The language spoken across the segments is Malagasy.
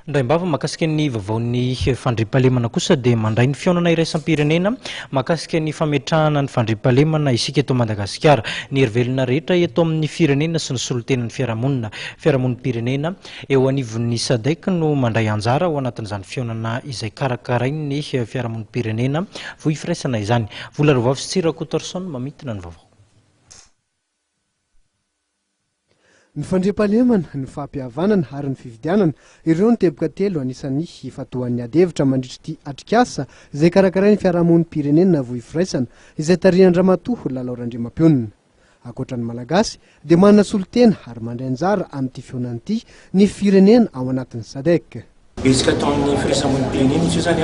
Ndraimbava makasika ny vavaon'ny fandriampahalemana kosa dia mandray ny fiaonana iraisam-pirenena makasika ny fametrahana ny fandriampahalemana isika eto Madagasikara. Ny hery rehetra eto amin'ny firenena sy ny solotenan'ny fiarahamonim-pirenena eo anivon'ny SADC no mandray anjara ao anatin'izany fiaonana izay karakarain'ny fiarahamonim-pirenena voa ifiraisana izany. Vola Rovavy sy Tsira Kotorson mamitina ny vaovao. Ny fandriampahalemana, ny fampihavanana ary ny fifidianana ireo no teboka telo anisan'ny fatoan'ny adevitra mandritra ty atrikasa izay karakarain'ny fiarahamonim-pirenena voa ifiraisana izay tarihan-dramatoa Lalao Randriamapionina. Akoatran'ny malagasy dia manana solotena ary mandray anjara amin'ity fiaonana ity ny firenena ao anatin'ny SADC. Betsaka taon'ny firaisamonim-pirenena izy io zany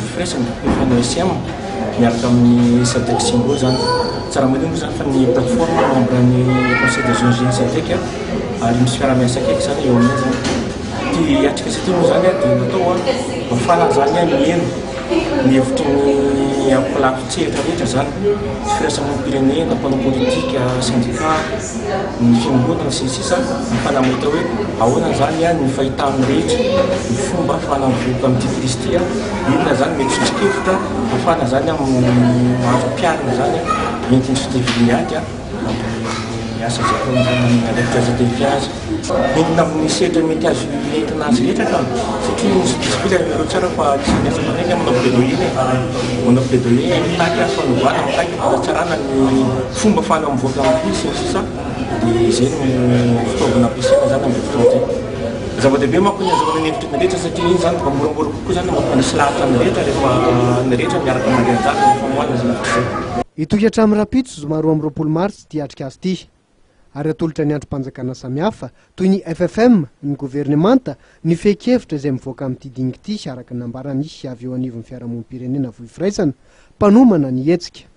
firaisana FNSM miaraka amin'ny SADC symbole zany. Tsara madiny zany fa ny plateforme membre ny Conseil des ONG SADC ary misy fiara-miasa akaiky zany eo amin'izay zany. Ty atrikasa ty moa zany dia natao mafana zany mihaino ny hevitry ny ampilavitsehatra rehetra zany firaisamonim-pirenena, mpanao politika, syndicat, ny fiangonana sy ny sisa mifana mahita hoe ahoana zany ny fahitany rehetra ny fomba fanavoaka amin'ity crise ty inona zany mety sotrikevitra afana zany mampiarina zany entiny soteviliniady asa zay alefitra zatefiazy entina amin'ny sehatra mety azo entina azy rehetra ka satria misy disipila ero tsara fa tsy miasa manaiky manao plaidoyer mitaky fanovana mitaky fanatsarana ny fomba fanavoaka amin'ny sy ny sisa dia zay no fitaovana ampiasaina zany amin'ny fotoana zay. Zava-dehibe manko ny azavana ny hevitra ny rehetra satria iny zany mba moramora kokoa zany mampanisy lahatra ny rehetra rehefa ny rehetra miaraka mandeha anjara ny famoahana zay zay. Itoky hatramin'ny rapitso zoma 12 Marsy ty atrikasa ty ary atolotra ny androm-panjakana samihafa toy ny FFM, ny gouvernemanta, ny fehi-kevitra izay mivoaka amin'ity dingy ity araka nambarany avy eo anivon'ny fiarahamonim-pirenena voa ifiraisana mpanomana ny hetsika.